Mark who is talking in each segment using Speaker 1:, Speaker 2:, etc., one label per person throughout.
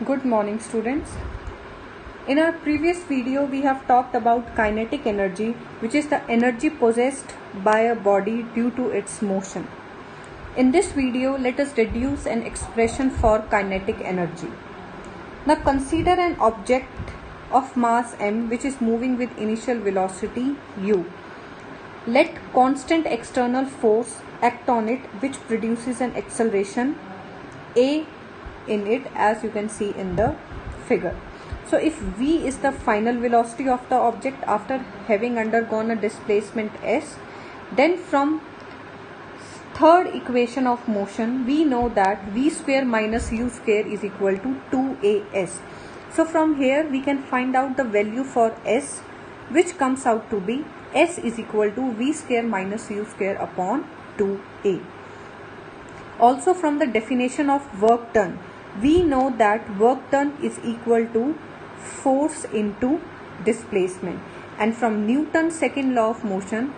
Speaker 1: Good morning, students. In our previous video we have talked about kinetic energy, which is the energy possessed by a body due to its motion. In this video, let us deduce an expression for kinetic energy. Now consider an object of mass m which is moving with initial velocity u. Let constant external force act on it which produces an acceleration a in it, as you can see in the figure. So if v is the final velocity of the object after having undergone a displacement s, then from third equation of motion we know that v square minus u square is equal to 2as. So from here we can find out the value for s, which comes out to be s is equal to v square minus u square upon 2a. Also from the definition of work done, we know that work done is equal to force into displacement, and from Newton's second law of motion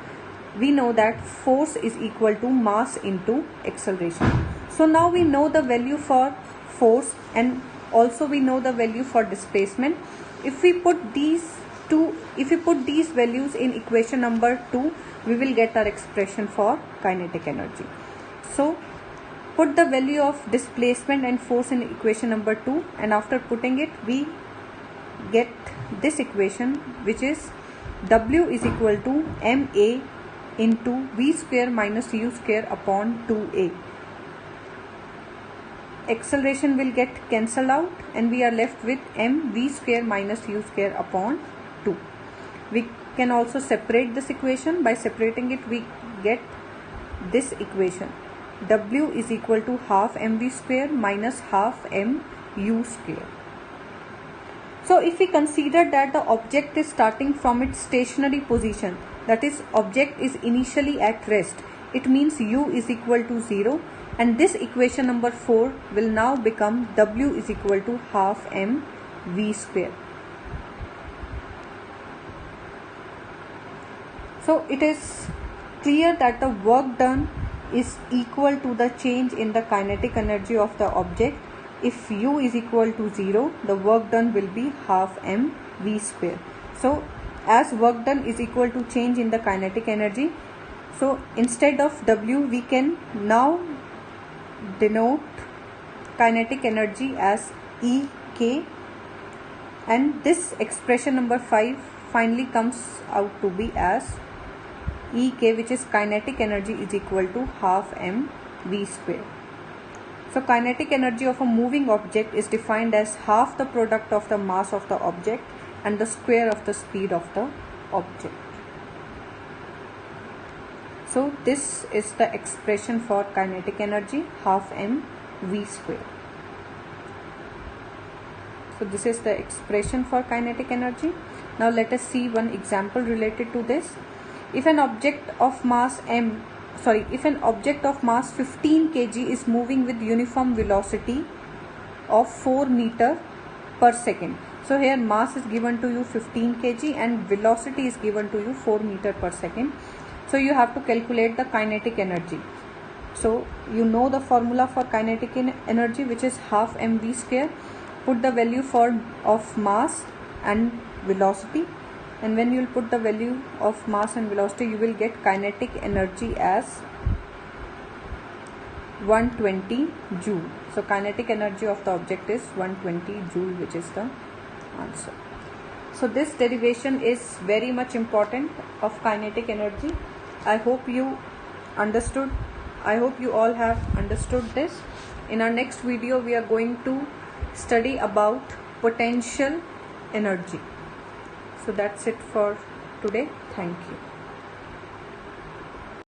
Speaker 1: we know that force is equal to mass into acceleration. So now we know the value for force and also we know the value for displacement. If we put these values in equation number 2, we will get our expression for kinetic energy. So put the value of displacement and force in equation number 2, and after putting it we get this equation, which is W is equal to ma into v square minus u square upon 2a. Acceleration will get cancelled out and we are left with mv square minus u square upon 2. We can also separate this equation. By separating it we get this equation. W is equal to half mv square minus half mu square. So if we consider that the object is starting from its stationary position, that is object is initially at rest, it means u is equal to 0, and this equation number 4 will now become W is equal to half mv square. So it is clear that the work done is equal to the change in the kinetic energy of the object. If u is equal to 0, the work done will be half mv square. So as work done is equal to change in the kinetic energy, so instead of W we can now denote kinetic energy as Ek, and this expression number 5 finally comes out to be as Ek, which is kinetic energy is equal to half mv square. So kinetic energy of a moving object is defined as half the product of the mass of the object and the square of the speed of the object. So this is the expression for kinetic energy, half mv square. So this is the expression for kinetic energy. Now let us see one example related to this. If an object of mass 15 kg is moving with uniform velocity of 4 meter per second. So here mass is given to you 15 kg and velocity is given to you 4 meter per second. So you have to calculate the kinetic energy. So you know the formula for kinetic energy, which is half mv square. Put the value of mass and velocity, and when you will put the value of mass and velocity, you will get kinetic energy as 120 joule. So kinetic energy of the object is 120 joule, which is the answer. So this derivation is very much important of kinetic energy. I hope you understood. I hope you all have understood this. In our next video we are going to study about potential energy. So that's it for today. Thank you.